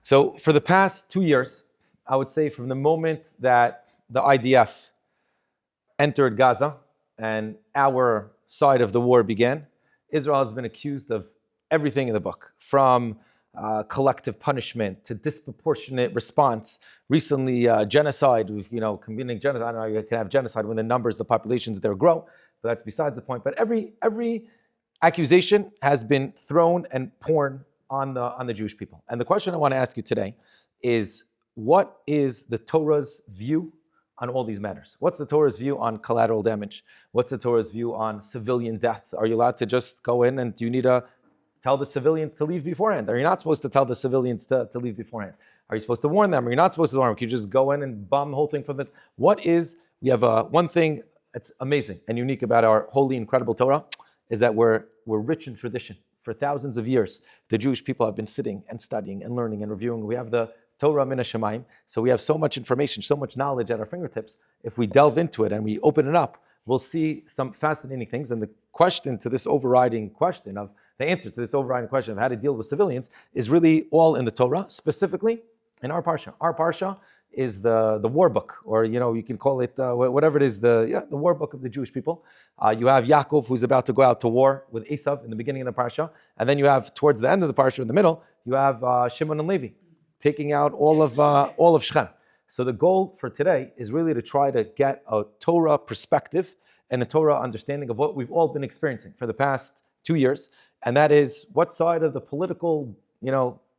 So for the past 2 years, I would say from the moment that the IDF entered Gaza and our side of the war began, Israel has been accused of everything in the book, from collective punishment to disproportionate response. Recently, genocide. We've, convening genocide. I don't know, you can have genocide when the numbers, the populations there grow, but that's besides the point. But every accusation has been thrown and poured on the Jewish people. And the question I want to ask you today is, what is the Torah's view on all these matters? What's the Torah's view on collateral damage? What's the Torah's view on civilian death? Are you allowed to just go in and do you need to tell the civilians to leave beforehand? Are you not supposed to tell the civilians to leave beforehand? Are you supposed to warn them? Are you not supposed to warn them? Can you just go in and bomb the whole thing from the... We have one thing that's amazing and unique about our holy, incredible Torah is that we're rich in tradition. For thousands of years, the Jewish people have been sitting and studying and learning and reviewing. We have the Torah min hashamayim, so we have so much information, so much knowledge at our fingertips. If we delve into it and we open it up, we'll see some fascinating things. And the question to this overriding question of the answer to this overriding question of how to deal with civilians is really all in the Torah, specifically in our Parsha. Our Parsha is the war book, or you can call it whatever it is, the war book of the Jewish people. You have Yaakov, who's about to go out to war with Esav in the beginning of the Parsha, and then you have towards the end of the Parsha, in the middle, you have Shimon and Levi taking out all of Shechem. So the goal for today is really to try to get a Torah perspective and a Torah understanding of what we've all been experiencing for the past 2 years, and that is what side of the political,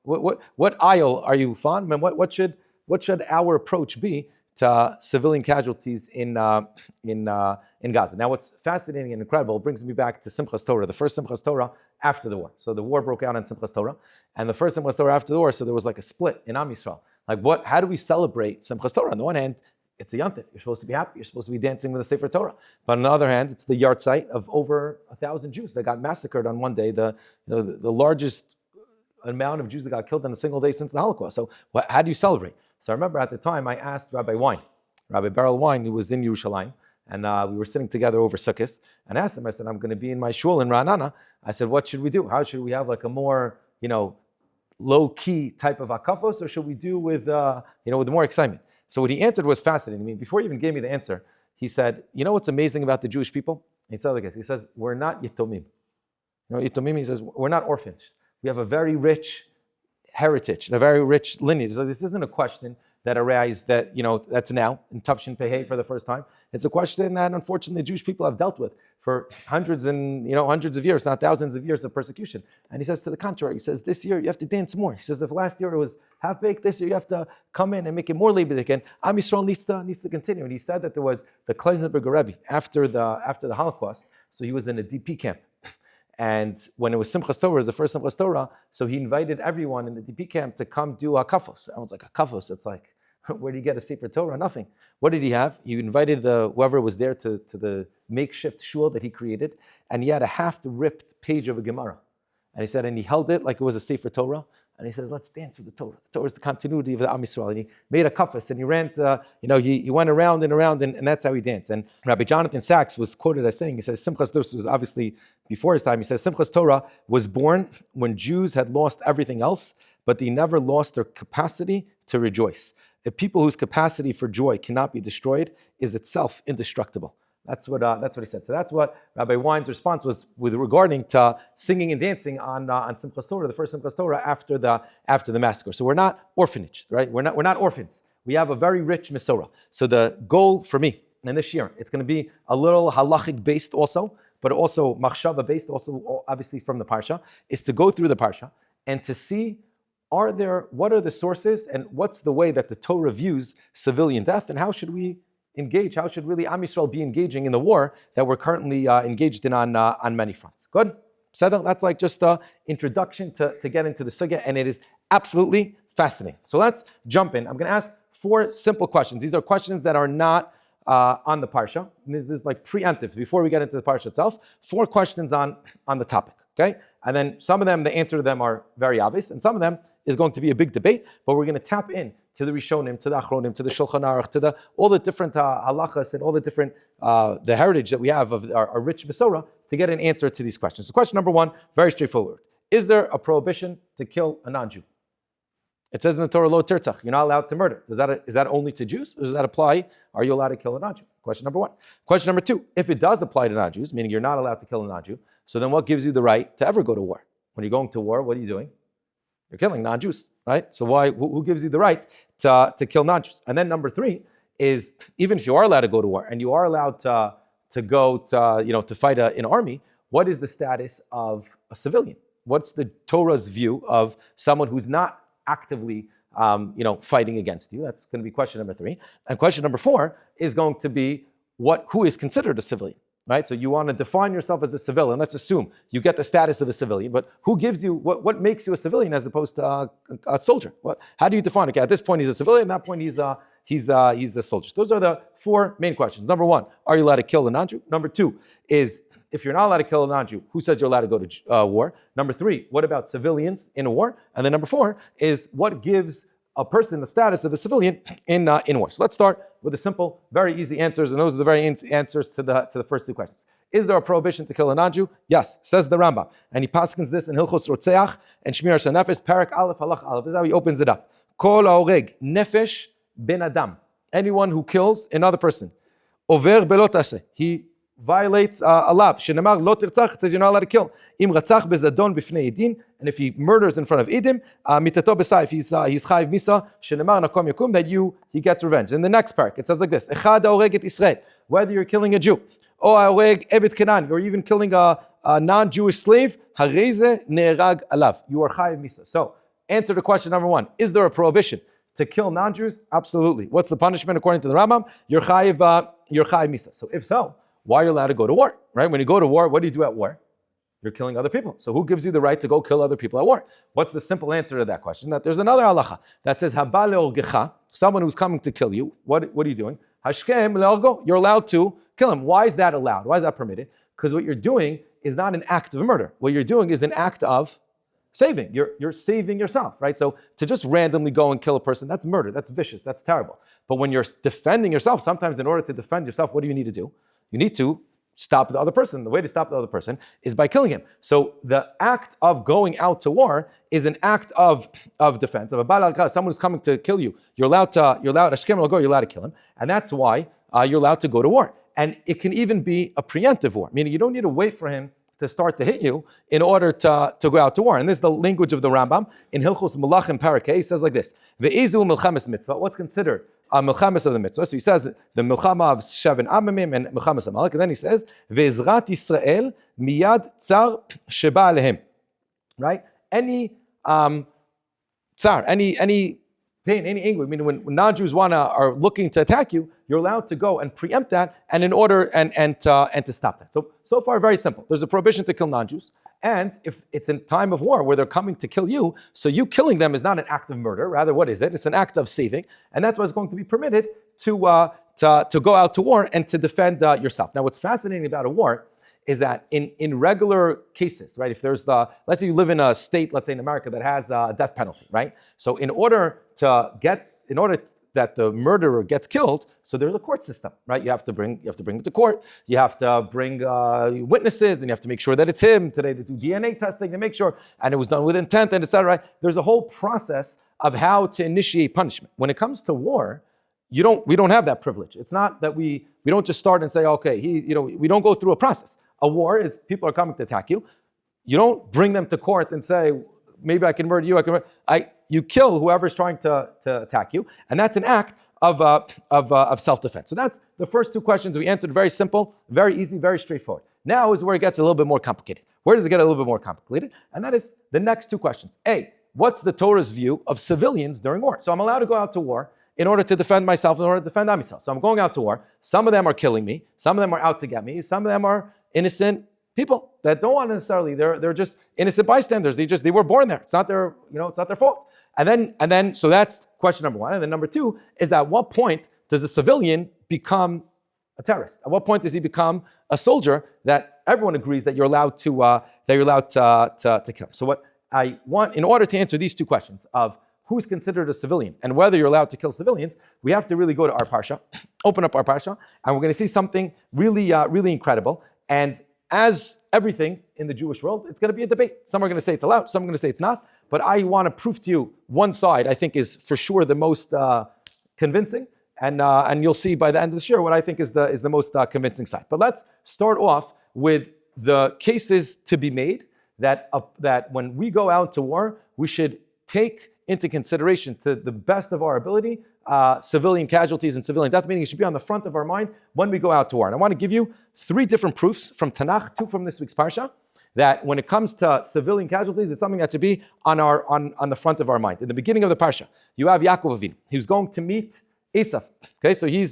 what aisle are you on, and what should our approach be to civilian casualties in Gaza? Now, what's fascinating and incredible brings me back to Simchas Torah, the first Simchas Torah after the war. So the war broke out on Simchas Torah, and the first Simchas Torah after the war, so there was like a split in Am Yisrael. Like, how do we celebrate Simchas Torah? On the one hand, it's a yontif. You're supposed to be happy. You're supposed to be dancing with the Sefer Torah. But on the other hand, it's the yard site of over 1,000 Jews that got massacred on one day, the largest amount of Jews that got killed in a single day since the Holocaust. So how do you celebrate? So I remember at the time I asked Rabbi Beryl Wine, who was in Yerushalayim, and we were sitting together over Sukkot, and I asked him, I said, I'm going to be in my shul in Ra'anana. I said, what should we do? How should we have like a more, low-key type of akafos, or should we do with more excitement? So what he answered was fascinating. I mean, before he even gave me the answer, he said, what's amazing about the Jewish people? He said like this, he says, we're not yitomim. Yitomim, he says, we're not orphans. We have a very rich heritage, and a very rich lineage. So this isn't a question that arises that's now in Tafshin Pehei for the first time. It's a question that unfortunately Jewish people have dealt with for hundreds of years, not thousands of years of persecution. And he says to the contrary, he says, this year you have to dance more. He says, if last year it was half-baked, this year you have to come in and make it more lebendig, and Am Yisrael needs to continue. And he said that there was the Kleisnerberger Rebbe after the Holocaust, so he was in a DP camp. And when it was Simchas Torah, it was the first Simchas Torah, so he invited everyone in the DP camp to come do a kafos. Everyone's like, a kafos, it's like, where do you get a Sefer Torah? Nothing. What did he have? He invited whoever was there to the makeshift shul that he created, and he had a half-ripped page of a Gemara. And he said, and he held it like it was a Sefer Torah, and he said, let's dance with the Torah. The Torah is the continuity of the Am Yisrael. And he made a kafas, and he ran, he went around and around, and that's how he danced. And Rabbi Jonathan Sachs was quoted as saying, he says, Simchas Torah was obviously before his time. He says, Simchas Torah was born when Jews had lost everything else, but they never lost their capacity to rejoice. A people whose capacity for joy cannot be destroyed is itself indestructible. That's what he said. So that's what Rabbi Wine's response was with regarding to singing and dancing on Simchas Torah, the first Simchas Torah after the massacre. So we're not orphanage, right? We're not orphans. We have a very rich Mesorah. So the goal for me in this year, it's going to be a little halachic based also, but also machshava based, also obviously from the Parsha, is to go through the Parsha and to see what are the sources and what's the way that the Torah views civilian death, and how should we engage? How should really Am Yisrael be engaging in the war that we're currently engaged in on many fronts? Good? So that's like just an introduction to get into the sugya, and it is absolutely fascinating. So let's jump in. I'm going to ask 4 simple questions. These are questions that are not on the Parsha. This is like preemptive, before we get into the Parsha itself. 4 questions on the topic, okay? And then some of them, the answer to them are very obvious, and some of them is going to be a big debate, but we're going to tap in to the Rishonim, to the Achronim, to the Shulchan Aruch, to all the different halachas and all the different, the heritage that we have of our rich Mesorah to get an answer to these questions. So question number 1, very straightforward. Is there a prohibition to kill a non-Jew? It says in the Torah, lo tirtzach, you're not allowed to murder. Is that only to Jews, or does that apply? Are you allowed to kill a non-Jew? Question number one. Question number two, if it does apply to non-Jews, meaning you're not allowed to kill a non-Jew, so then what gives you the right to ever go to war? When you're going to war, what are you doing? You're killing non-Jews, right? So who gives you the right to kill non-Jews? And then number three is, even if you are allowed to go to war and you are allowed to go to fight an army, what is the status of a civilian? What's the Torah's view of someone who's not actively fighting against you? That's going to be question number three. And question number four is going to be who is considered a civilian, right? So you want to define yourself as a civilian. Let's assume you get the status of a civilian, but who gives you, what makes you a civilian as opposed to a soldier? How do you define it? Okay, at this point he's a civilian, at that point he's a soldier. Those are the four main questions. Number one, are you allowed to kill a non-Jew? Number two is, if you're not allowed to kill a non-Jew, who says you're allowed to go to war? Number three, what about civilians in a war? And then number four is, what gives a person the status of a civilian in war? So let's start with the simple, very easy answers, and those are the very easy answers to the first two questions. Is there a prohibition to kill a non-Jew? Yes, says the Rambam. And he paskins this in Hilchos Rotzeach and Shmir Shanafis, Parak Aleph, Halach Aleph. This is how he opens it up. Kol haoreg nefesh ben adam. Anyone who kills another person. Over belot aseh. He violates a law. Shenemar lo tirtzach, it says you're not allowed to kill. Im ratzach bezadon b'fnei edin, and if he murders in front of edim, mitato b'sayif, he's chayiv misa. Shenemar nakom yakum, that he gets revenge. In the next parak, it says like this: Echad haoreg et Israel, whether you're killing a Jew, or haoreg eved Kenan, or even killing a non-Jewish slave, hareze ne'erag alav, you are chayiv misa. So, answer to question number one: is there a prohibition to kill non-Jews? Absolutely. What's the punishment according to the Rambam? You're chayiv misa. So, if so, why are you allowed to go to war, right? When you go to war, what do you do at war? You're killing other people. So who gives you the right to go kill other people at war? What's the simple answer to that question? That there's another halacha that says, Haba le'orgecha, someone who's coming to kill you, what are you doing? Hashkem le'orgo, you're allowed to kill him. Why is that allowed? Why is that permitted? Because what you're doing is not an act of murder. What you're doing is an act of saving. You're saving yourself, right? So to just randomly go and kill a person, that's murder, that's vicious, that's terrible. But when you're defending yourself, sometimes in order to defend yourself, what do you need to do? You need to stop the other person. The way to stop the other person is by killing him. So the act of going out to war is an act of defense. Of a balal, someone who's coming to kill you, you're allowed to kill him. And that's why you're allowed to go to war. And it can even be a preemptive war, meaning you don't need to wait for him to start to hit you in order to go out to war. And this is the language of the Rambam in Hilchos Melachim Parakeh. He says like this: Ve'izu milchames mitzvah. What's considered a milchames of the mitzvah? So he says the milchama of Sheven Amamim and milchames Amalek. And then he says ve'ezrat Yisrael miyad tsar sheba alehem. Right? Any tsar, any pain, any anguish. I mean, when non-Jews are looking to attack you, you're allowed to go and preempt that, and in order and to stop that. So far, very simple. There's a prohibition to kill non-Jews, and if it's in time of war where they're coming to kill you, so you killing them is not an act of murder. Rather, what is it? It's an act of saving, and that's why it's going to be permitted to go out to war and to defend yourself. Now, what's fascinating about a war is that in regular cases, right? If there's let's say you live in a state, let's say in America, that has a death penalty, right? So in order that the murderer gets killed, so there's a court system, right? You have to bring it to court. You have to bring witnesses, and you have to make sure that it's him. Today they do DNA testing to make sure, and it was done with intent, and etc. Right? There's a whole process of how to initiate punishment. When it comes to war, we don't have that privilege. It's not that we don't just start and say, okay, we don't go through a process. A war is people are coming to attack you. You don't bring them to court and say, maybe I can murder you. You kill whoever's trying to attack you, and that's an act of self-defense. So that's the first two questions we answered. Very simple, very easy, very straightforward. Now is where it gets a little bit more complicated. Where does it get a little bit more complicated? And that is the next two questions. A, what's the Torah's view of civilians during war? So I'm allowed to go out to war in order to defend myself, in order to defend myself. So I'm going out to war. Some of them are killing me. Some of them are out to get me. Some of them are innocent people that don't want necessarily. They're just innocent bystanders. They were born there. It's not their fault. And then so that's question number one. And then number two is that at what point does a civilian become a terrorist? At what point does he become a soldier that everyone agrees that you're allowed to kill? So what I want, in order to answer these two questions of who's considered a civilian and whether you're allowed to kill civilians, we have to really go to our Parsha, open up our Parsha, and we're going to see something really, really incredible. And as everything in the Jewish world, it's going to be a debate. Some are going to say it's allowed, some are going to say it's not. but I want to prove to you one side I think is for sure the most convincing, and you'll see by the end of the shiur what I think is the most convincing side. But let's start off with the cases to be made that when we go out to war, we should take into consideration, to the best of our ability, civilian casualties and civilian death, meaning it should be on the front of our mind when we go out to war. And I want to give you 3 different proofs from Tanakh, 2 from this week's Parsha, that when it comes to civilian casualties, it's something that should be on the front of our mind. In the beginning of the Parsha, you have Yaakov Avinu. He was going to meet Esav. Okay, so he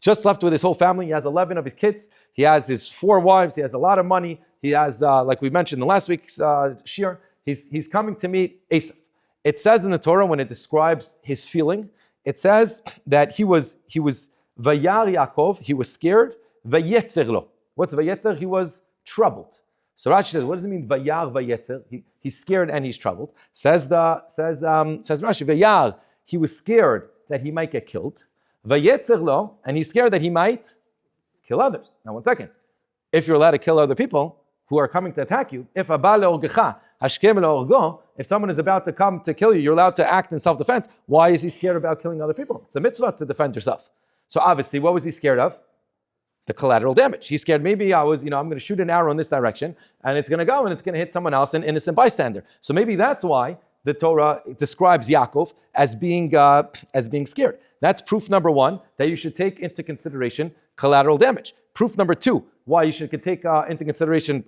just left with his whole family. He has 11 of his kids. He has his 4 wives. He has a lot of money. He has, like we mentioned in last week's shiur, he's coming to meet Esav. It says in the Torah, when it describes his feeling, it says that he was Vayar Yaakov, he was scared, Vayetzer lo. What's Vayetzer? He was troubled. So Rashi says, what does it mean, Vayar Vayetzer? He's scared and he's troubled. Says Rashi, Vayar, he was scared that he might get killed. Vayetzer lo, and he's scared that he might kill others. Now, one second. If you're allowed to kill other people who are coming to attack you, if someone is about to come to kill you, you're allowed to act in self-defense. Why is he scared about killing other people? It's a mitzvah to defend yourself. So obviously, what was he scared of? The collateral damage. He's scared, maybe I'm going to shoot an arrow in this direction, and it's going to go and it's going to hit someone else, an innocent bystander. So maybe that's why the Torah describes Yaakov as being scared. That's proof number 1, that you should take into consideration collateral damage. Proof number 2, why you should take into consideration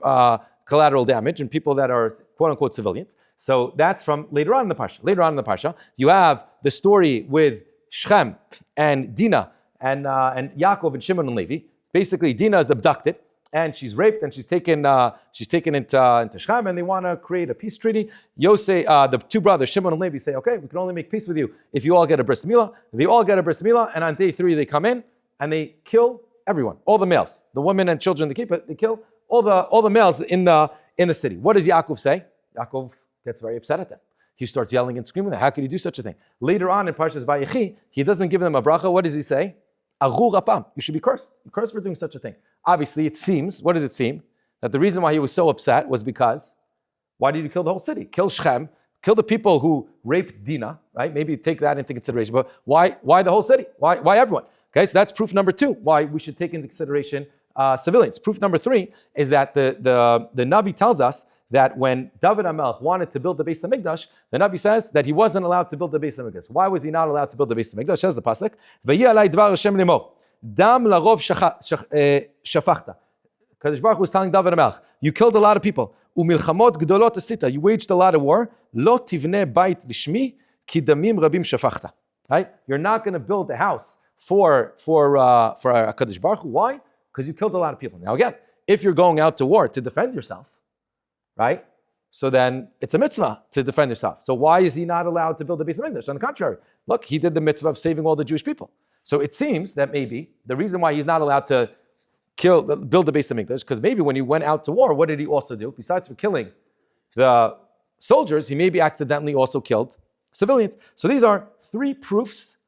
collateral damage and people that are quote-unquote civilians. So that's from later on in the Parsha. Later on in the Parsha, you have the story with Shechem and Dinah and Yaakov and Shimon and Levi. Basically, Dinah is abducted and she's raped and she's taken into Shechem, and they want to create a peace treaty. The 2 brothers, Shimon and Levi, say, okay, we can only make peace with you if you all get a bris milah. They all get a bris milah, and on day 3 they come in and they kill everyone, all the males, the women and children they keep it. They kill all the males in the city. What does Yaakov say? Yaakov gets very upset at them. He starts yelling and screaming, how could you do such a thing? Later on in Parshas Vayishlach, he doesn't give them a bracha. What does he say? Agur apam. You should be cursed. You're cursed for doing such a thing. Obviously, it seems, what does it seem? That the reason why he was so upset was because, why did you kill the whole city? Kill Shechem, kill the people who raped Dinah, right? Maybe take that into consideration. But why the whole city? Why everyone? Okay, so that's proof number 2, why we should take into consideration civilians. Proof number 3 is that the Navi tells us that when David HaMelech wanted to build the Beis HaMikdash, the Navi says that he wasn't allowed to build the Beis HaMikdash. Why was he not allowed to build the Beis HaMikdash? Says the pasuk, "V'yi alai dvar Hashem lemo, dam larov shafachta." Kadosh Baruch Hu was telling David HaMelech, you killed a lot of people. Umilchamot gdolot asita. You waged a lot of war. Lo tivneh bait lishmi, ki damim rabim shafachta. Right? You're not going to build a house for Kadosh Baruch Hu. Why? Because you killed a lot of people. Now again, if you're going out to war to defend yourself, right? So then it's a mitzvah to defend yourself. So why is he not allowed to build the Beis HaMikdash? On the contrary, look, he did the mitzvah of saving all the Jewish people. So it seems that maybe the reason why he's not allowed to build the Beis HaMikdash, because maybe when he went out to war, what did he also do? Besides for killing the soldiers, he maybe accidentally also killed civilians. So these are 3 proofs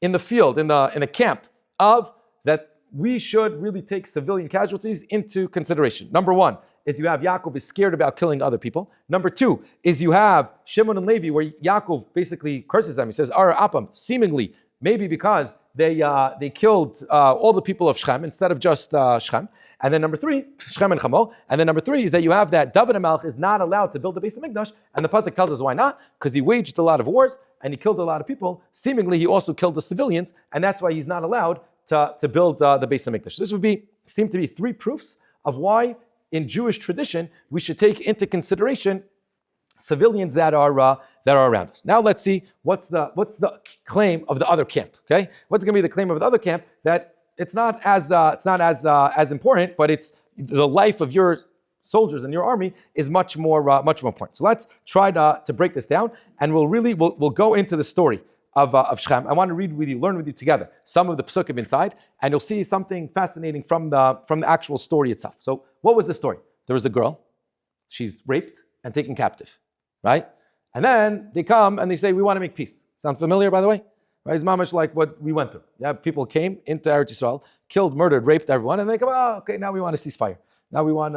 in the field, in the camp, of that we should really take civilian casualties into consideration. Number 1 is you have Yaakov is scared about killing other people. Number 2 is you have Shimon and Levi, where Yaakov basically curses them. He says, Ara apam, seemingly, maybe because they killed all the people of Shechem instead of just Shechem. And then number 3, Shechem and Chamo. And then number 3 is that you have that David HaMelech is not allowed to build the Beis HaMikdash. And the pasuk tells us why not? Because he waged a lot of wars and he killed a lot of people. Seemingly, he also killed the civilians, and that's why he's not allowed to build the Beis HaMikdash. This would seem to be 3 proofs of why, in Jewish tradition, we should take into consideration civilians that are around us. Now let's see what's the claim of the other camp. Okay, what's going to be the claim of the other camp? That it's not as important, but it's the life of your soldiers and your army is much more important. So let's try to break this down, and we'll go into the story of Shechem. I want to learn with you together some of the psukim inside, and you'll see something fascinating from the actual story itself. So what was the story? There was a girl, she's raped and taken captive, right? And then they come and they say, we want to make peace. Sound familiar, by the way? Right? It's mamish like what we went through. Yeah, people came into Eretz Yisrael, killed, murdered, raped everyone, and they come, okay, now we want a ceasefire. Now we want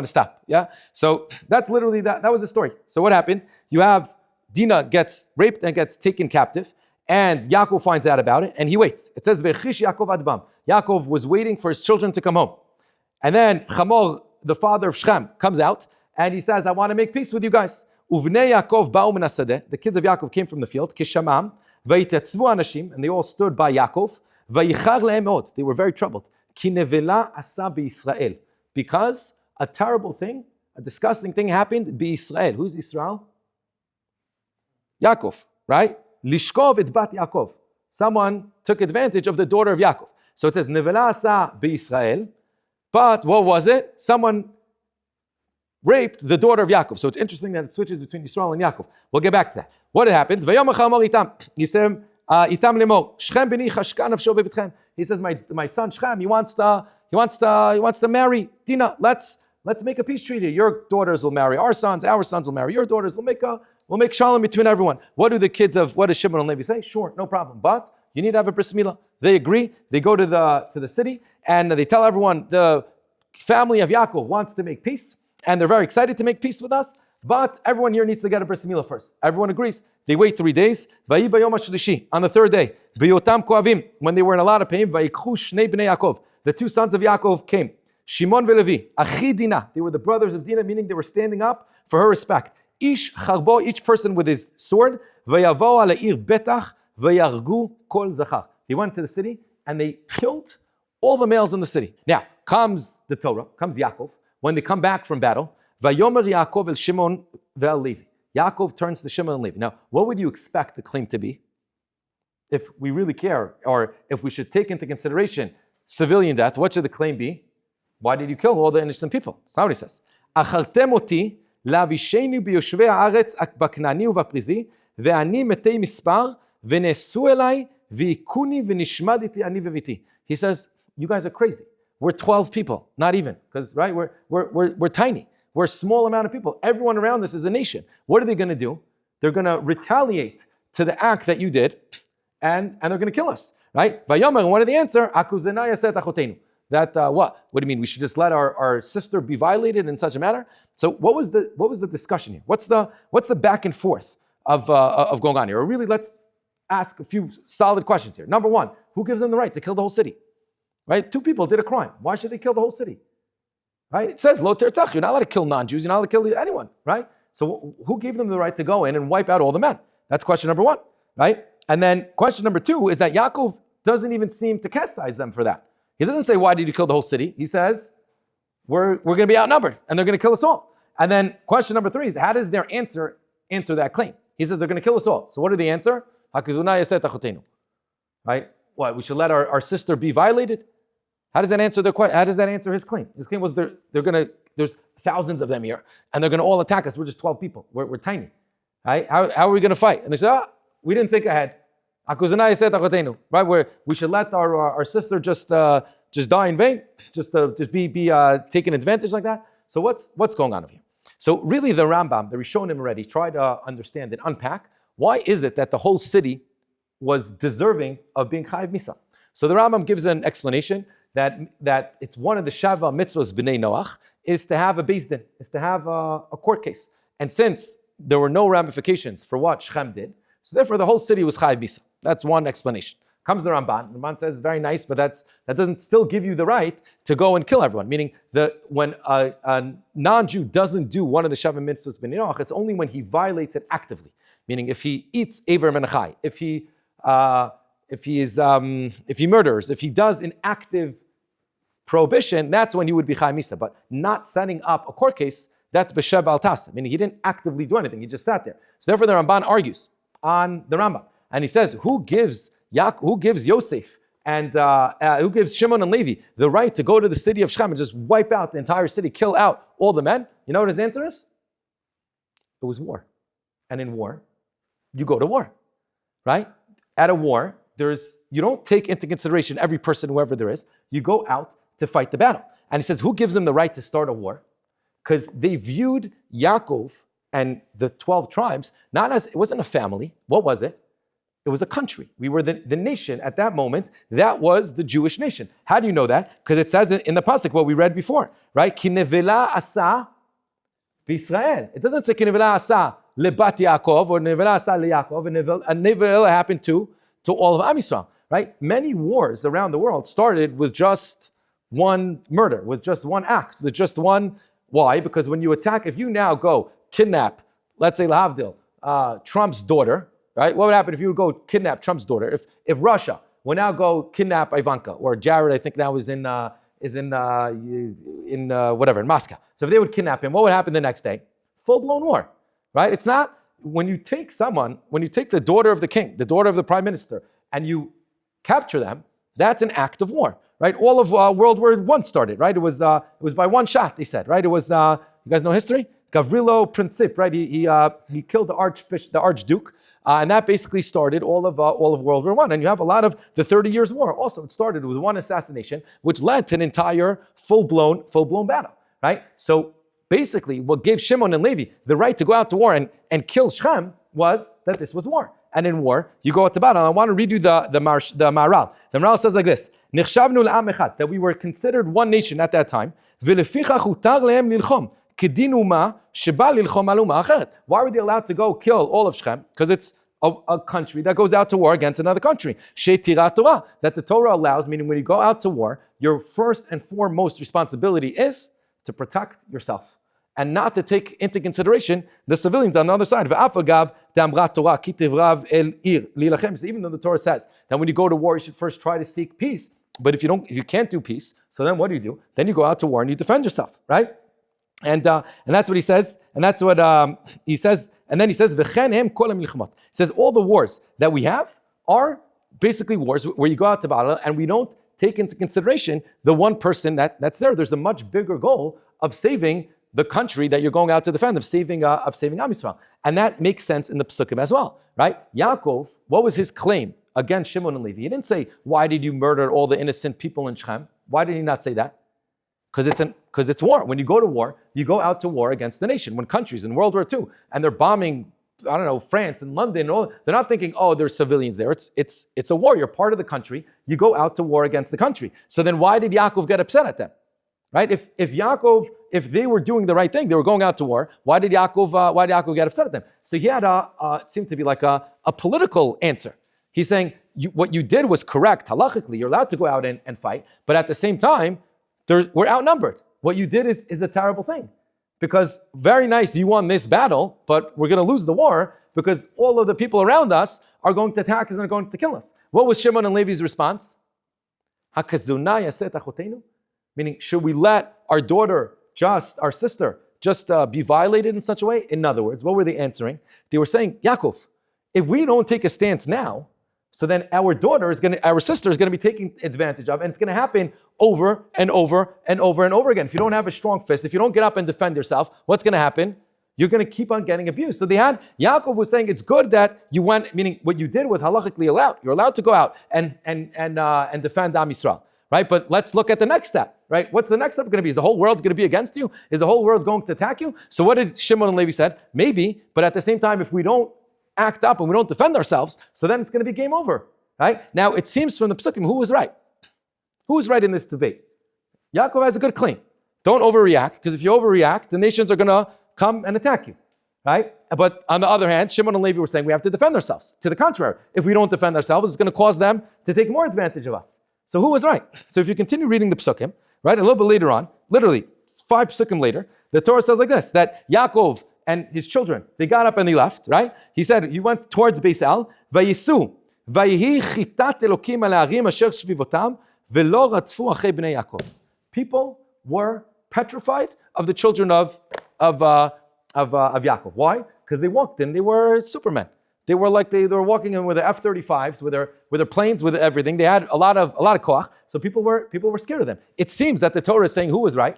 to stop. Yeah. So that's literally that. That was the story. So what happened? You have Dinah gets raped and gets taken captive, and Yaakov finds out about it, and he waits. It says Vechish Yaakov adbam. Yaakov was waiting for his children to come home, and then Hamor, the father of Shechem, comes out and he says, "I want to make peace with you guys." Uvnei Yaakov ba'u min hasadeh. The kids of Yaakov came from the field. Kishamam vayitetzvu anashim, and they all stood by Yaakov. Vayichar lehem od. They were very troubled. Ki nevela asa b'Yisrael. Because a terrible thing, a disgusting thing happened b'Yisrael. Who's Israel? Yaakov, right? Lishkov et bat Yaakov. Someone took advantage of the daughter of Yaakov. So it says, Nevela asa b'Yisrael. But what was it? Someone raped the daughter of Yaakov. So it's interesting that it switches between Israel and Yaakov. We'll get back to that. What happens? He said, he says, my son Shechem, he wants to marry Dinah. Let's make a peace treaty. Your daughters will marry our sons will marry your daughters. We'll make shalom between everyone. What does Shimon and Levi say? Sure, no problem. But you need to have a bris milah. They agree. They go to the city and they tell everyone the family of Yaakov wants to make peace, and they're very excited to make peace with us. But everyone here needs to get a bris milah first. Everyone agrees. They wait 3 days. On the third day, when they were in a lot of pain, the two sons of Yaakov came. Shimon and Levi, Achi Dinah. They were the brothers of Dinah, meaning they were standing up for her respect. Each person with his sword. They went to the city and they killed all the males in the city. Now comes the Torah, comes Yaakov. When they come back from battle, Vayomer Yaakov el Shimon ve'el Levi. Yaakov turns to Shimon and Levi. Now, what would you expect the claim to be? If we really care, or if we should take into consideration civilian death, what should the claim be? Why did you kill all the innocent people? That's not what he says. Achartem oti להבישני ביושבי הארץ בכנעני ובפריזי, ואני מתי מספר, ונאסו אליי, והיכוני ונשמדתי אני וביתי. He says, you guys are crazy. We're 12 people, not even, because right, we're tiny. We're a small amount of people. Everyone around us is a nation. What are they going to do? They're going to retaliate to the act that you did, and they're going to kill us, right? Vayomer, what did the answer? Akuzena yaset achotenu. That what? What do you mean? We should just let our sister be violated in such a manner? So what was the discussion here? What's the back and forth of going on here? Or really, let's ask a few solid questions here. Number one, who gives them the right to kill the whole city? Right? 2 people did a crime. Why should they kill the whole city? Right? It says lo tertach. You're not allowed to kill non-Jews. You're not allowed to kill anyone. Right? So who gave them the right to go in and wipe out all the men? That's question number 1. Right? And then question number 2 is that Yaakov doesn't even seem to chastise them for that. He doesn't say, why did you kill the whole city? He says, we're going to be outnumbered and they're going to kill us all. And then question number 3 is, how does their answer that claim? He says they're going to kill us all. So what did the answer? Right? What? We should let our sister be violated? How does that answer his claim? His claim was there's thousands of them here and they're going to all attack us. We're just 12 people. We're tiny. Right? How are we going to fight? And they say, we didn't think ahead. Right? Where we should let our sister just die in vain, just be taken advantage like that. So what's going on over here? So really the Rambam, the Rishonim already tried to understand and unpack why is it that the whole city was deserving of being chayiv misa. So the Rambam gives an explanation that it's one of the Shava mitzvahs b'nei Noach is to have a beis din, is to have a court case. And since there were no ramifications for what Shechem did, so therefore the whole city was chayiv misa. That's one explanation. Comes the Ramban. The Ramban says, very nice, but that doesn't still give you the right to go and kill everyone. Meaning, when a non-Jew doesn't do one of the Shavim mitzvahs b'nei Noach, it's only when he violates it actively. Meaning, if he eats Aver Menachai, if he murders, if he does an active prohibition, that's when he would be chayiv misa. But not setting up a court case, that's b'shev al tasa. Meaning, he didn't actively do anything; he just sat there. So therefore, the Ramban argues on the Rambam. And he says, who gives Yosef and who gives Shimon and Levi the right to go to the city of Shechem and just wipe out the entire city, kill out all the men? You know what his answer is? It was war. And in war, you go to war, right? At a war, you don't take into consideration every person, whoever there is. You go out to fight the battle. And he says, who gives them the right to start a war? Because they viewed Yaakov and the 12 tribes, not as, it wasn't a family. What was it? It was a country. We were the nation at that moment. That was the Jewish nation. How do you know that? Because it says in the pasuk what we read before, right? Ki nevela asa b'Yisrael. It doesn't say ki nevela asa lebat Yaakov or nevela asa leYaakov. And nevela happened to all of Am Yisrael, right? Many wars around the world started with just one murder, with just one act, with just one. Why? Because when you attack, if you now go kidnap, let's say lahavdil, Trump's daughter. Right? What would happen if you would go kidnap Trump's daughter? If Russia would now go kidnap Ivanka, or Jared, I think now is in whatever, in Moscow. So if they would kidnap him, what would happen the next day? Full-blown war, right? It's not, when you take the daughter of the king, the daughter of the prime minister, and you capture them, that's an act of war, right? All of World War I started, right? It was by one shot, they said, right? It was, you guys know history? Gavrilo Princip, right? He killed the Archduke. And that basically started all of World War I. And you have a lot of the 30 Years' War. Also, it started with one assassination, which led to an entire full-blown battle, right? So basically, what gave Shimon and Levi the right to go out to war and kill Shechem was that this was war. And in war, you go out to battle. And I want to read you the Maharal. The Maharal says like this, that we were considered one nation at that time. Why were they allowed to go kill all of Shechem? Because it's a country that goes out to war against another country. That the Torah allows, meaning when you go out to war, your first and foremost responsibility is to protect yourself and not to take into consideration the civilians on the other side. So even though the Torah says that when you go to war, you should first try to seek peace. But if you can't do peace, so then what do? Then you go out to war and you defend yourself, right? And that's what he says, and that's what he says, and then he says, he says all the wars that we have are basically wars where you go out to battle and we don't take into consideration the one person that's there. There's a much bigger goal of saving the country that you're going out to defend, of saving Am Yisrael. And that makes sense in the Pesukim as well, right? Yaakov, what was his claim against Shimon and Levi? He didn't say, why did you murder all the innocent people in Shechem? Why did he not say that? Because it's war. When you go to war, you go out to war against the nation. When countries in World War II and they're bombing, I don't know, France and London, they're not thinking, oh, there's civilians there. It's a war. You're part of the country. You go out to war against the country. So then why did Yaakov get upset at them? Right? If they were doing the right thing, they were going out to war, why did Yaakov get upset at them? So he had it seemed to be like a political answer. He's saying, what you did was correct, halachically. You're allowed to go out and fight, but at the same time, we're outnumbered. What you did is a terrible thing. Because very nice, you won this battle, but we're going to lose the war because all of the people around us are going to attack us and are going to kill us. What was Shimon and Levi's response? Meaning, should we let our daughter, our sister, be violated in such a way? In other words, what were they answering? They were saying, Yaakov, if we don't take a stance now, so then our sister is going to be taken advantage of, and it's going to happen over and over and over and over again. If you don't have a strong fist, if you don't get up and defend yourself, what's going to happen? You're going to keep on getting abused. So Yaakov was saying it's good that you went, meaning what you did was halachically allowed. You're allowed to go out and defend Am Yisrael, right? But let's look at the next step, right? What's the next step going to be? Is the whole world going to be against you? Is the whole world going to attack you? So what did Shimon and Levi said? Maybe, but at the same time, if we don't act up and we don't defend ourselves, so then it's going to be game over, right? Now, it seems from the Pesukim, who was right? Who was right in this debate? Yaakov has a good claim. Don't overreact, because if you overreact, the nations are going to come and attack you, right? But on the other hand, Shimon and Levi were saying we have to defend ourselves. To the contrary, if we don't defend ourselves, it's going to cause them to take more advantage of us. So who was right? So if you continue reading the Pesukim, right, a little bit later on, literally 5 Pesukim later, the Torah says like this, that Yaakov and his children, they got up and they left, right? He said, he went towards Beis El, Vayisu, Vayihi chitat Elokim al ha'arim asher shvivotam, velo ratzfu achei bnei Yaakov. People were petrified of the children of Yaakov. Why? Because they walked in, they were supermen. They were walking in with their F-35s, with their planes, with everything. They had a lot of koach, so people were scared of them. It seems that the Torah is saying who was right?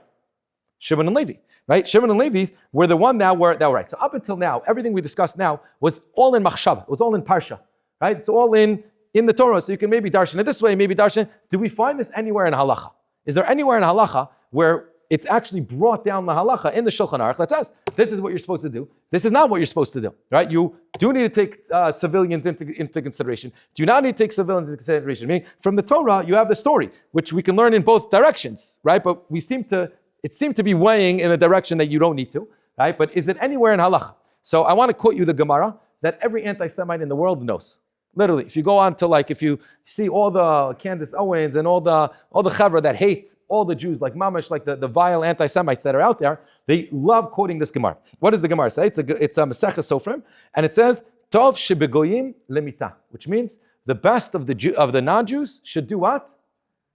Shimon and Levi. Right? Shimon and Levi were the one that were right. So up until now, everything we discussed now was all in machshava. It was all in Parsha. Right? It's all in the Torah. So you can maybe darshan it this way, maybe darshan. Do we find this anywhere in halacha? Is there anywhere in halacha where it's actually brought down the halacha in the Shulchan Aruch that says This is what you're supposed to do. This is not what you're supposed to do, right? You do need to take civilians into consideration. Do not need to take civilians into consideration. Meaning, from the Torah, you have the story, which we can learn in both directions, right? But it seemed to be weighing in a direction that you don't need to, right? But is it anywhere in halacha? So I want to quote you the Gemara that every anti-Semite in the world knows. Literally, if you go on to if you see all the Candace Owens and all the chavra that hate all the Jews, like mamash, like the vile anti-Semites that are out there, they love quoting this Gemara. What does the Gemara say? It's a Masechah Sofrim, and it says Tov shebegoyim lemita, which means the best of the non-Jews should do what?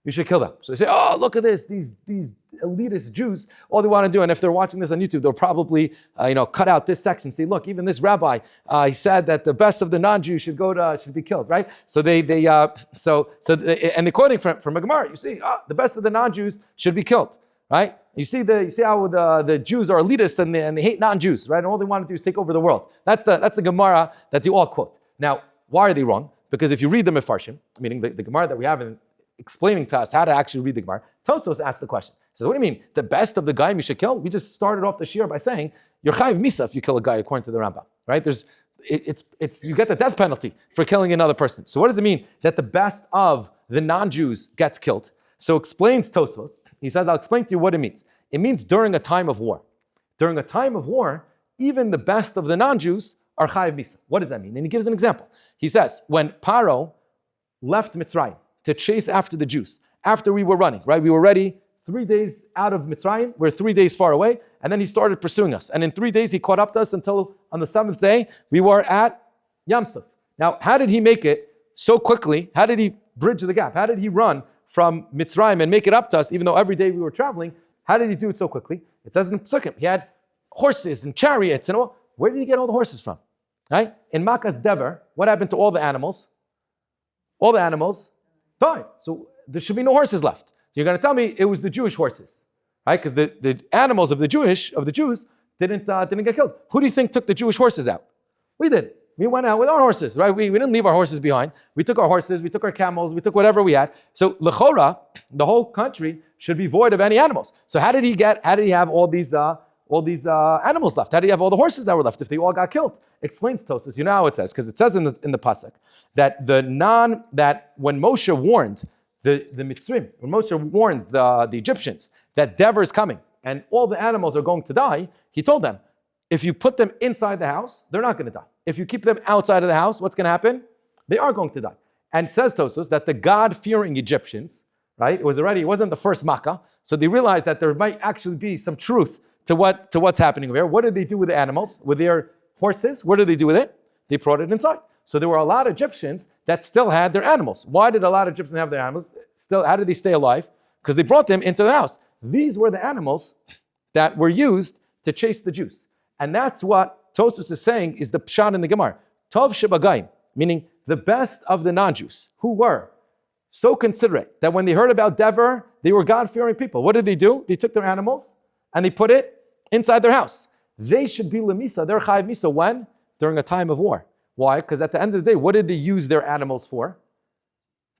You should kill them. So they say, oh, look at this, these elitist Jews, all they want to do, and if they're watching this on YouTube, they'll probably, cut out this section. See, look, even this rabbi, he said that the best of the non-Jews should be killed, right? So and they're quoting from a Gemara. You see, the best of the non-Jews should be killed, right? You see how the Jews are elitist and they hate non-Jews, right? And all they want to do is take over the world. That's the Gemara that they all quote. Now, why are they wrong? Because if you read the Mefarshim, meaning the Gemara that we have in explaining to us how to actually read the Gemara, Tosfos asks the question. He says, what do you mean? The best of the guy you should kill? We just started off the shiur by saying, you're chayiv misa if you kill a guy according to the Rambam, right? You get the death penalty for killing another person. So what does it mean that the best of the non-Jews gets killed? So explains Tosfos. He says, I'll explain to you what it means. It means during a time of war. During a time of war, even the best of the non-Jews are chayiv misa. What does that mean? And he gives an example. He says, when Paro left Mitzrayim to chase after the Jews, after we were running, right? We were ready 3 days out of Mitzrayim, we're 3 days far away, and then he started pursuing us. And in 3 days, he caught up to us until on the 7th day, we were at Yamsuf. Now, how did he make it so quickly? How did he bridge the gap? How did he run from Mitzrayim and make it up to us, even though every day we were traveling? How did he do it so quickly? It says in the Psukim, he had horses and chariots and all. Where did he get all the horses from? Right? In Makas Dever, what happened to all the animals? All the animals died. So there should be no horses left. You're going to tell me it was the Jewish horses, right? Because the animals of the Jews didn't get killed. Who do you think took the Jewish horses out? We did. We went out with our horses, right? We didn't leave our horses behind. We took our horses, we took our camels, we took whatever we had. So Lechora, the whole country should be void of any animals. So how did he have all these animals left? How did he have all the horses that were left if they all got killed? Explains Tosfos. You know how it says, because it says in the pasuk that when Moshe warned the Mitzrim, when Moshe warned the Egyptians that Dever is coming and all the animals are going to die, he told them, if you put them inside the house, they're not going to die. If you keep them outside of the house, what's going to happen? They are going to die. And says Tosfos that the God-fearing Egyptians, right? It wasn't the first Makkah, so they realized that there might actually be some truth to what's happening there. What did they do with the animals? With their horses? What did they do with it? They brought it inside. So there were a lot of Egyptians that still had their animals. Why did a lot of Egyptians have their animals? How did they stay alive? Because they brought them into the house. These were the animals that were used to chase the Jews. And that's what Tosfos is saying is the pshat in the Gemara. Tov shebagayim, meaning the best of the non-Jews, who were so considerate that when they heard about Dever, they were God-fearing people. What did they do? They took their animals and they put it inside their house. They should be lemisa, they're chayiv misa, when? During a time of war. Why? Because at the end of the day, what did they use their animals for?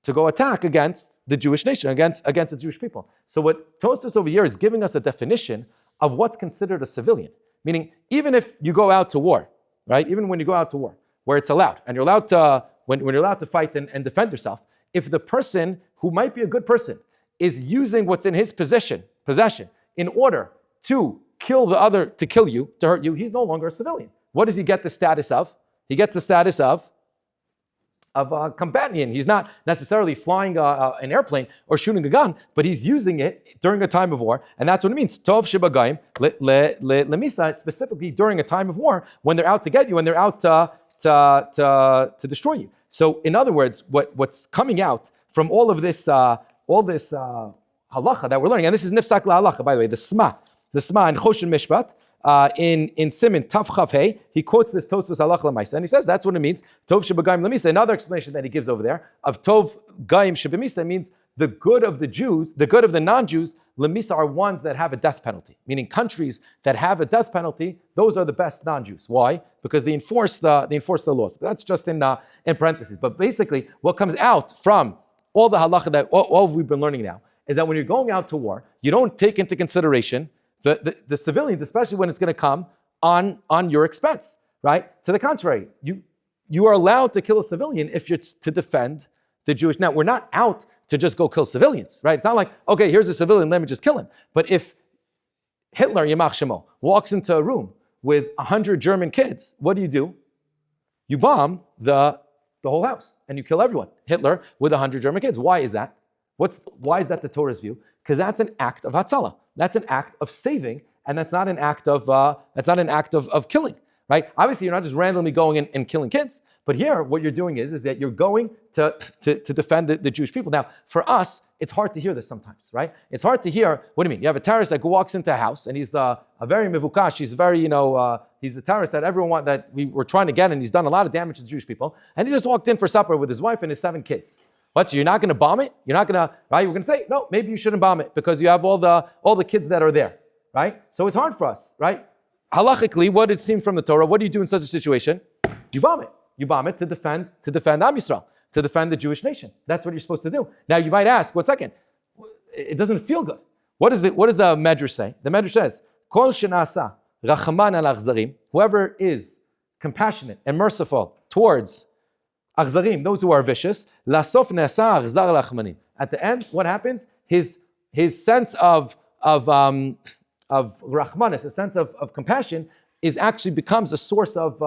To go attack against the Jewish nation, against the Jewish people. So what Tosfos over here is giving us a definition of what's considered a civilian. Meaning, even if you go out to war, right? Even when you go out to war, where it's allowed, and you're allowed to, when you're allowed to fight and defend yourself, if the person who might be a good person is using what's in his possession in order to kill the other, to kill you, to hurt you, he's no longer a civilian. What does he get the status of? He gets the status of a combatant. He's not necessarily flying an airplane or shooting a gun, but he's using it during a time of war, and that's what it means. Tov shebagayim lemisa, specifically during a time of war, when they're out to get you, when they're out to destroy you. So, in other words, what's coming out from all this halacha that we're learning, and this is nifsak halacha, by the way, the sma in Choshen Mishpat. In Siman Tav Chav Hey, he quotes this Tosfos halacha l'maisa, and he says that's what it means. Tov shebagayim lemisa. Another explanation that he gives over there of Tov Gayim shebemisa means the good of the Jews, the good of the non-Jews. Lemisa are ones that have a death penalty, meaning countries that have a death penalty. Those are the best non-Jews. Why? Because they enforce the laws. But that's just in parentheses. But basically, what comes out from all the halacha that all we've been learning now is that when you're going out to war, you don't take into consideration the civilians, especially when it's going to come on your expense, right? To the contrary, you are allowed to kill a civilian if you're to defend the Jewish. Now, we're not out to just go kill civilians, right? It's not like, okay, here's a civilian, let me just kill him. But if Hitler, Yamach Shemo, walks into a room with 100 German kids, what do? You bomb the whole house and you kill everyone. Hitler with 100 German kids. Why is that? Why is that the Torah's view? Because that's an act of hatzalah. That's an act of saving, and that's not an act of killing, right? Obviously, you're not just randomly going and killing kids, but here, what you're doing is that you're going to defend the Jewish people. Now, for us, it's hard to hear this sometimes, right? It's hard to hear. What do you mean? You have a terrorist that walks into a house, and he's a very mevukash. He's very, he's a terrorist that we were trying to get, and he's done a lot of damage to the Jewish people. And he just walked in for supper with his wife and his 7 kids. What? So you're not going to bomb it? You're not going to, right? You're going to say, no, maybe you shouldn't bomb it because you have all the kids that are there, right? So it's hard for us, right? Halachically, what it seems from the Torah, what do you do in such a situation? You bomb it. You bomb it to defend Am Yisrael, to defend the Jewish nation. That's what you're supposed to do. Now you might ask, 1 second, it doesn't feel good. What does the Medrash say? The Medrash says, Kol shenasa rachaman al achzarim, whoever is compassionate and merciful towards achzarim, those who are vicious, lasof nasa achzar lachmanim. At the end, what happens? His sense of rachmanis, a sense of compassion, is actually becomes a source of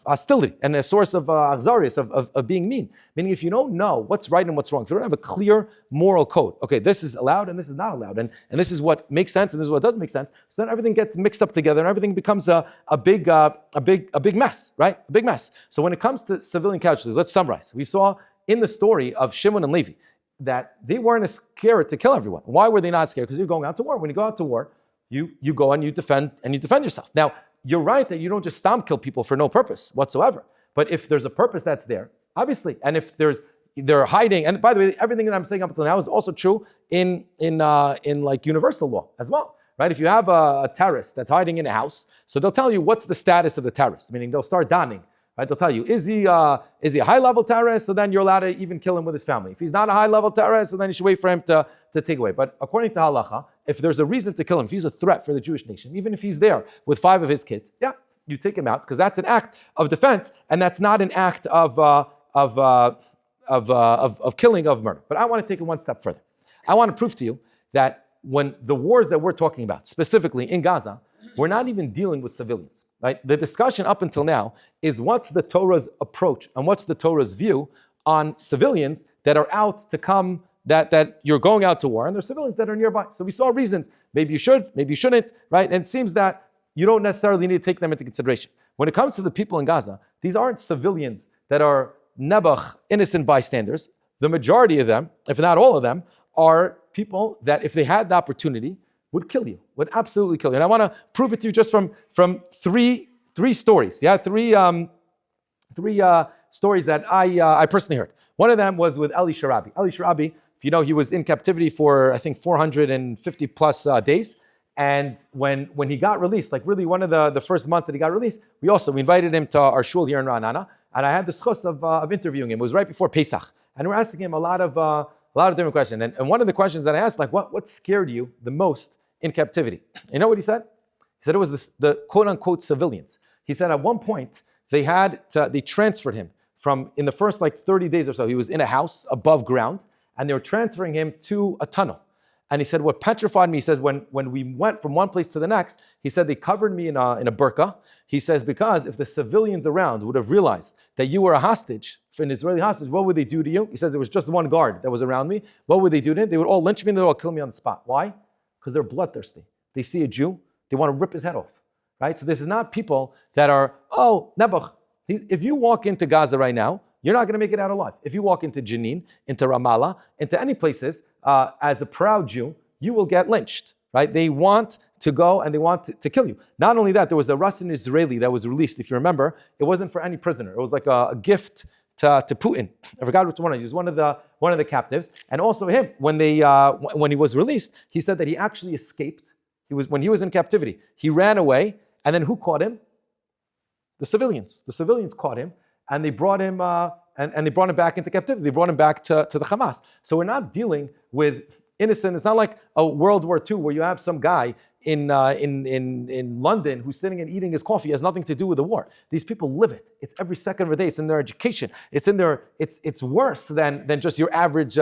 hostility and a source of achzarius, of being mean. Meaning, if you don't know what's right and what's wrong, if you don't have a clear moral code, okay, this is allowed and this is not allowed, and this is what makes sense and this is what doesn't make sense, so then everything gets mixed up together and everything becomes a big mess, right? A big mess. So when it comes to civilian casualties, let's summarize. We saw in the story of Shimon and Levi that they weren't as scared to kill everyone. Why were they not scared? Because you're going out to war. When you go out to war, you go and you defend yourself. Now, you're right that you don't just stomp kill people for no purpose whatsoever. But if there's a purpose that's there, obviously, and if they're hiding, and by the way, everything that I'm saying up until now is also true in like universal law as well, right? If you have a terrorist that's hiding in a house, so they'll tell you what's the status of the terrorist, meaning they'll start donning, right? They'll tell you, is he a high-level terrorist? So then you're allowed to even kill him with his family. If he's not a high-level terrorist, so then you should wait for him to take away. But according to halacha, if there's a reason to kill him, if he's a threat for the Jewish nation, even if he's there with 5 of his kids, yeah, you take him out because that's an act of defense, and that's not an act of killing, of murder. But I want to take it one step further. I want to prove to you that when the wars that we're talking about, specifically in Gaza, we're not even dealing with civilians. Right? The discussion up until now is what's the Torah's approach and what's the Torah's view on civilians that are out to come, that you're going out to war, and there's civilians that are nearby. So we saw reasons. Maybe you should, maybe you shouldn't, right? And it seems that you don't necessarily need to take them into consideration. When it comes to the people in Gaza, these aren't civilians that are nebach, innocent bystanders. The majority of them, if not all of them, are people that if they had the opportunity, would kill you, would absolutely kill you. And I want to prove it to you just from three stories. Yeah, three stories that I personally heard. One of them was with Eli Sharabi. Eli Sharabi, if you know, he was in captivity for, I think, 450 plus days. And when he got released, like really one of the first months that he got released, we invited him to our shul here in Ra'anana. And I had the schus of interviewing him. It was right before Pesach. And we're asking him a lot of different questions. And one of the questions that I asked, like, what scared you the most in captivity? You know what he said? He said it was the quote-unquote civilians. He said at one point, they transferred him from, in the first 30 days or so, he was in a house above ground, and they were transferring him to a tunnel. And he said, what petrified me, he says, when we went from one place to the next, he said, they covered me in a burqa. He says, because if the civilians around would have realized that you were a hostage, an Israeli hostage, what would they do to you? He says, there was just one guard that was around me. What would they do to him? They would all lynch me and they would all kill me on the spot. Why? Because they're bloodthirsty. They see a Jew, they want to rip his head off, right? So this is not people that are, Nebuch. If you walk into Gaza right now, you're not going to make it out alive. If you walk into Jenin, into Ramallah, into any places, as a proud Jew, you will get lynched, right? They want to go and they want to kill you. Not only that, there was a Russian Israeli that was released. If you remember, it wasn't for any prisoner. It was like a gift to Putin. I forgot which one. He was one of the captives. And also him, when he was released, he said that he actually escaped. When he was in captivity, he ran away. And then who caught him? The civilians. The civilians caught him, and they brought him and they brought him back into captivity. They brought him back to the Hamas. So we're not dealing with innocent. It's not like a World War II where you have some guy in London who's sitting and eating his coffee. It has nothing to do with the war. These people live it. It's every second of the day. It's in their education. It's worse than just your average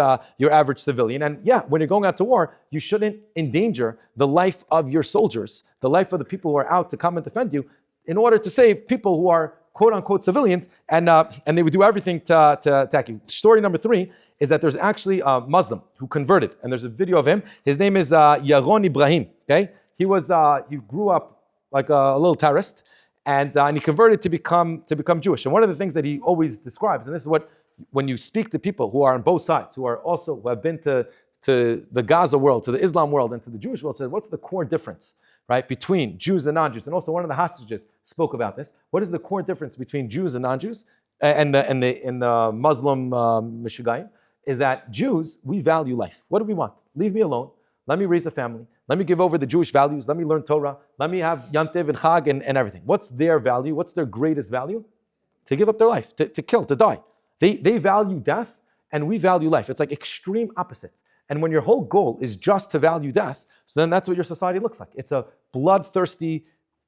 civilian. And yeah, when you're going out to war, you shouldn't endanger the life of your soldiers, the life of the people who are out to come and defend you, in order to save people who are quote unquote civilians, and they would do everything to attack you. Story number 3 is that there's actually a Muslim who converted, and there's a video of him. His name is Yaron Ibrahim. Okay, he grew up like a little terrorist, and he converted to become Jewish. And one of the things that he always describes, and this is what, when you speak to people who are on both sides, who have been to the Gaza world, to the Islam world, and to the Jewish world, says, what's the core difference, right, between Jews and non-Jews? And also one of the hostages spoke about this. What is the core difference between Jews and non-Jews, and the Muslim Mishugayim? Is that Jews, we value life. What do we want? Leave me alone. Let me raise a family. Let me give over the Jewish values. Let me learn Torah. Let me have Yantiv and Chag and everything. What's their value? What's their greatest value? To give up their life, to kill, to die. They value death, and we value life. It's like extreme opposites. And when your whole goal is just to value death, so then that's what your society looks like. It's a bloodthirsty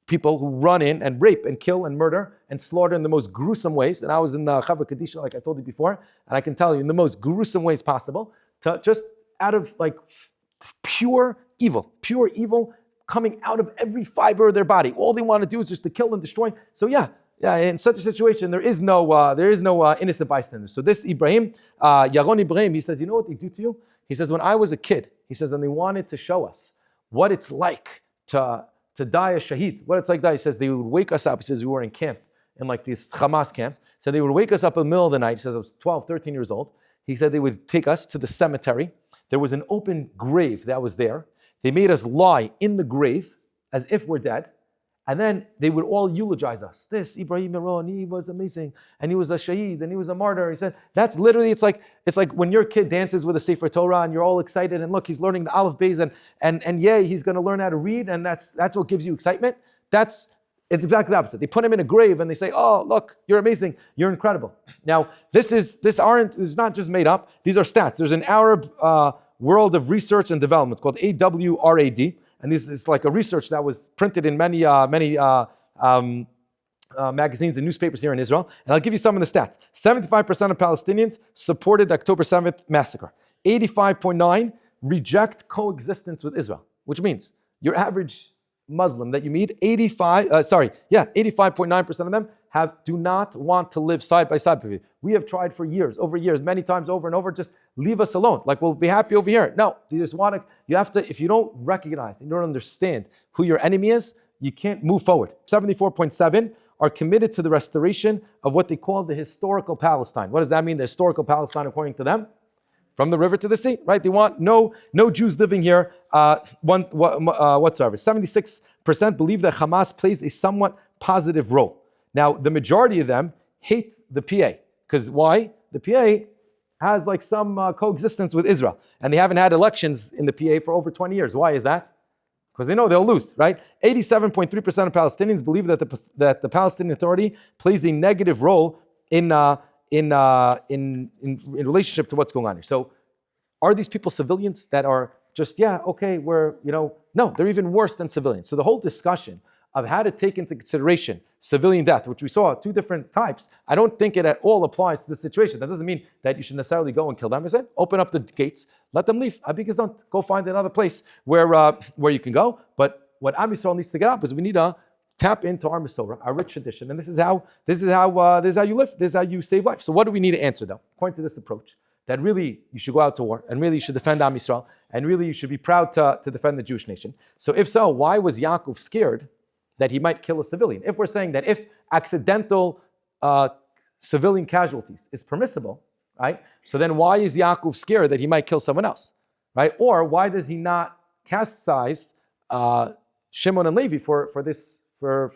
people who run in and rape and kill and murder and slaughter in the most gruesome ways. And I was in the Chava Kadisha, like I told you before, and I can tell you in the most gruesome ways possible, to just out of like pure evil coming out of every fiber of their body. All they want to do is just to kill and destroy. So yeah, in such a situation, there is no innocent bystanders. So this Ibrahim, Yaron Ibrahim, he says, you know what they do to you? He says, when I was a kid, he says, and they wanted to show us what it's like to die a shaheed, what it's like to die. He says, they would wake us up. He says, we were in camp, in like this Hamas camp. So they would wake us up in the middle of the night. He says, I was 12, 13 years old. He said they would take us to the cemetery. There was an open grave that was there. They made us lie in the grave as if we're dead. And then they would all eulogize us. This Ibrahim Yaron, he was amazing, and he was a shaheed, and he was a martyr. He said, that's literally, it's like when your kid dances with a Sefer Torah, and you're all excited, and look, he's learning the Aleph Beis, and yeah, he's going to learn how to read, and that's what gives you excitement. It's exactly the opposite. They put him in a grave, and they say, oh, look, you're amazing, you're incredible. Now, this is not just made up. These are stats. There's an Arab World of Research and Development called AWRAD. And this is like a research that was printed in many magazines and newspapers here in Israel. And I'll give you some of the stats. 75% of Palestinians supported the October 7th massacre. 85.9% reject coexistence with Israel, which means your average Muslim that you meet, 85.9% of them do not want to live side by side with you. We have tried for years, many times over and over, just leave us alone. Like, we'll be happy over here. No, you have to, if you don't recognize, and you don't understand who your enemy is, you can't move forward. 74.7% are committed to the restoration of what they call the historical Palestine. What does that mean, the historical Palestine, according to them? From the river to the sea, right? They want no Jews living here whatsoever. 76% believe that Hamas plays a somewhat positive role. Now, the majority of them hate the PA. Because why? The PA has like some coexistence with Israel. And they haven't had elections in the PA for over 20 years. Why is that? Because they know they'll lose, right? 87.3% of Palestinians believe that the Palestinian Authority plays a negative role in relationship to what's going on here. So are these people civilians that are just, no, they're even worse than civilians. So the whole discussion of how to take into consideration civilian death, which we saw 2 different types, I don't think it at all applies to this situation. That doesn't mean that you should necessarily go and kill them. I said, open up the gates, let them leave. Abigas don't. Go find another place where you can go. But what Am Yisrael needs to get up is we need to tap into our Masorah, our rich tradition, and this is how you live. This is how you save life. So what do we need to answer though? According to this approach, that really you should go out to war, and really you should defend Am Yisrael, and really you should be proud to defend the Jewish nation. So if so, why was Yaakov scared that he might kill a civilian? If we're saying that if accidental civilian casualties is permissible, right? So then why is Yaakov scared that he might kill someone else, right? Or why does he not chastise Shimon and Levi for this? Why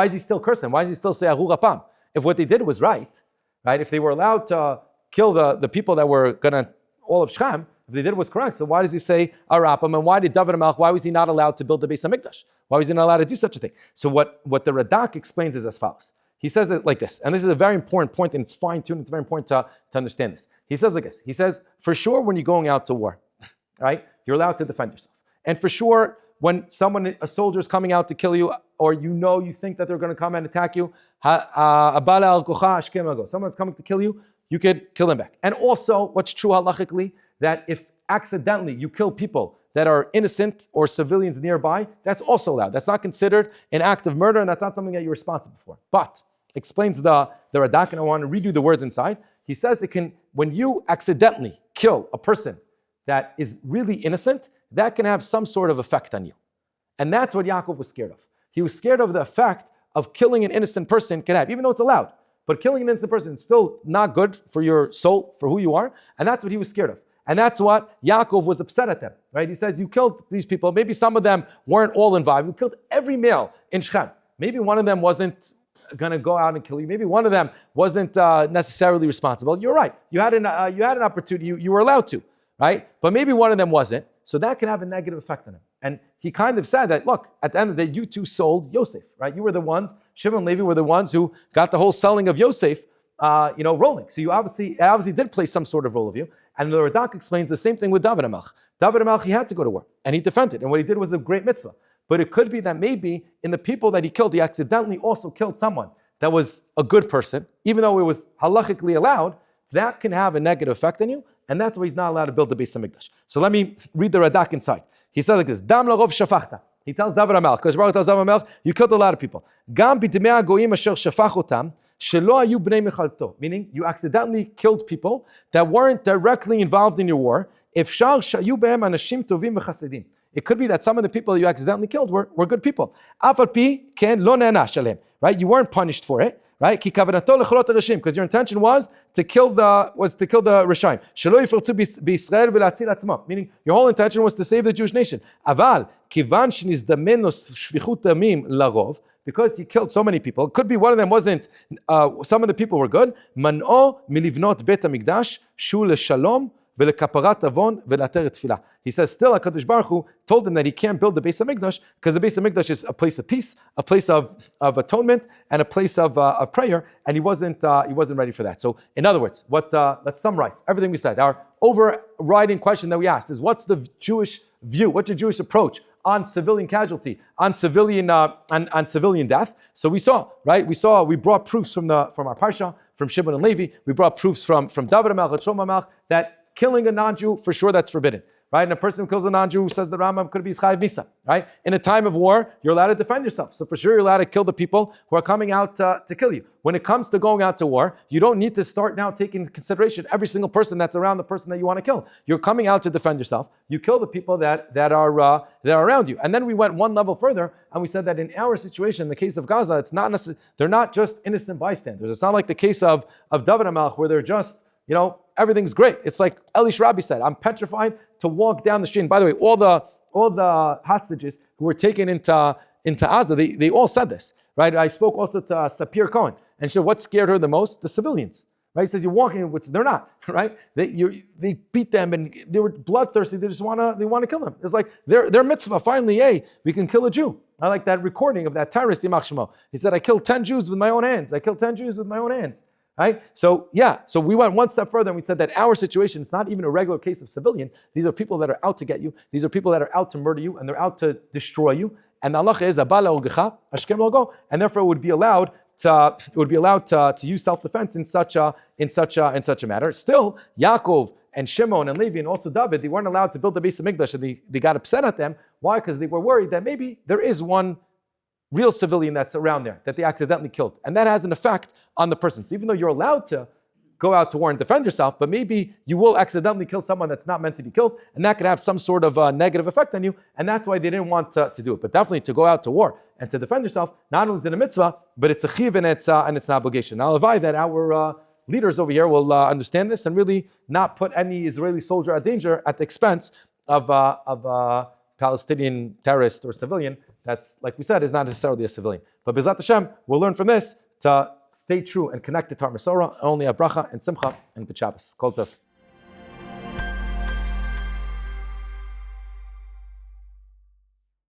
is he still cursing them? Why does he still say Ahu Rapam? If what they did was right? If they were allowed to kill the people that were gonna, all of Shechem, if they did was correct, so why does he say Arapam? And why did David HaMelech, why was he not allowed to build the Beis HaMikdash? Why was he not allowed to do such a thing? So what the Radak explains is as follows. He says it like this, and this is a very important point, and it's fine-tuned. It's very important to understand this. He says like this. He says, for sure, when you're going out to war, right, you're allowed to defend yourself. And for sure, when a soldier is coming out to kill you, or you think that they're going to come and attack you, someone's coming to kill you, you could kill them back. And also, what's true halachically, that if accidentally you kill people that are innocent or civilians nearby, that's also allowed. That's not considered an act of murder, and that's not something that you're responsible for. But, explains the Radak, and I want to read you the words inside. He says when you accidentally kill a person that is really innocent, that can have some sort of effect on you. And that's what Yaakov was scared of. He was scared of the effect of killing an innocent person can have, even though it's allowed. But killing an innocent person is still not good for your soul, for who you are, and that's what he was scared of. And that's what Yaakov was upset at them, right? He says, you killed these people. Maybe some of them weren't all involved. You killed every male in Shechem. Maybe one of them wasn't going to go out and kill you. Maybe one of them wasn't necessarily responsible. You're right. You had an opportunity. You were allowed to, right? But maybe one of them wasn't. So that can have a negative effect on him. And he kind of said that, look, at the end of the day, you two sold Yosef, right? You were the ones, Shimon and Levi were the ones who got the whole selling of Yosef, rolling. So it obviously did play some sort of role of you. And the Radak explains the same thing with David HaMelech. David HaMelech, he had to go to war, and he defended. And what he did was a great mitzvah. But it could be that maybe in the people that he killed, he accidentally also killed someone that was a good person, even though it was halachically allowed. That can have a negative effect on you, and that's why he's not allowed to build the Beis HaMikdash. So let me read the Radak inside. He says like this, Dam larov shafachta. He tells David HaMelech, because Baruch tells David HaMelech, you killed a lot of people. Gam b'dmei hagoyim asher shafach otam, shelo hayu bnei mechalto. Meaning, you accidentally killed people that weren't directly involved in your war. Efshar shayu behem anashim tovim v'chasedim. It could be that some of the people you accidentally killed were good people. Af al pi ken lo ne'anash alehem. Right? You weren't punished for it. Right? Because your intention was to kill the Rishaim. Meaning your whole intention was to save the Jewish nation. Because he killed so many people, it could be one of them wasn't, some of the people were good. He says, still, HaKadosh Baruch Hu told him that he can't build the Beis HaMikdash because the Beis HaMikdash is a place of peace, a place of atonement, and a place of prayer, and he wasn't ready for that. So, in other words, let's summarize everything we said. Our overriding question that we asked is, what's the Jewish view? What's the Jewish approach on civilian casualty, on civilian death? So we saw, right? We brought proofs from our Parsha, from Shimon and Levi. We brought proofs from David HaMelech, Shlomo HaMelech, that killing a non-Jew, for sure, that's forbidden, right? And a person who kills a non-Jew, says the Rambam, could be chayav misa, right? In a time of war, you're allowed to defend yourself. So for sure, you're allowed to kill the people who are coming out to kill you. When it comes to going out to war, you don't need to start now taking into consideration every single person that's around the person that you want to kill. You're coming out to defend yourself. You kill the people that are around you. And then we went one level further, and we said that in our situation, in the case of Gaza, it's not they're not just innocent bystanders. It's not like the case of David HaMelech, where they're just, everything's great. It's like Eli Shrabi said, I'm petrified to walk down the street. And by the way, all the hostages who were taken into Gaza, they all said this, right? I spoke also to Sapir Cohen, and she said, what scared her the most? The civilians, right? He says, you're walking, which they're not, right? They beat them, and they were bloodthirsty. They want to kill them. It's like their mitzvah. Finally, hey, we can kill a Jew. I like that recording of that terrorist, machshava. He said, I killed 10 Jews with my own hands. Right? So we went one step further, and we said that our situation is not even a regular case of civilian. These are people that are out to get you. These are people that are out to murder you, and they're out to destroy you. And the halacha is abala ugecha ashkem logo, and therefore it would be allowed to use self-defense in such a matter. Still, Yaakov and Shimon and Levi and also David, they weren't allowed to build the Beis HaMikdash, and they got upset at them. Why? Because they were worried that maybe there is one real civilian that's around there that they accidentally killed. And that has an effect on the person. So even though you're allowed to go out to war and defend yourself, but maybe you will accidentally kill someone that's not meant to be killed, and that could have some sort of negative effect on you, and that's why they didn't want to do it. But definitely to go out to war and to defend yourself, not only is it a mitzvah, but it's a chiv and it's an obligation. Now, Levi, that our leaders over here will understand this and really not put any Israeli soldier at danger at the expense of Palestinian terrorist or civilian that's, like we said, is not necessarily a civilian. But B'ezrat Hashem, we'll learn from this to stay true and connected to our Masorah, only a bracha and simcha and b'Shabbos. Kol tov.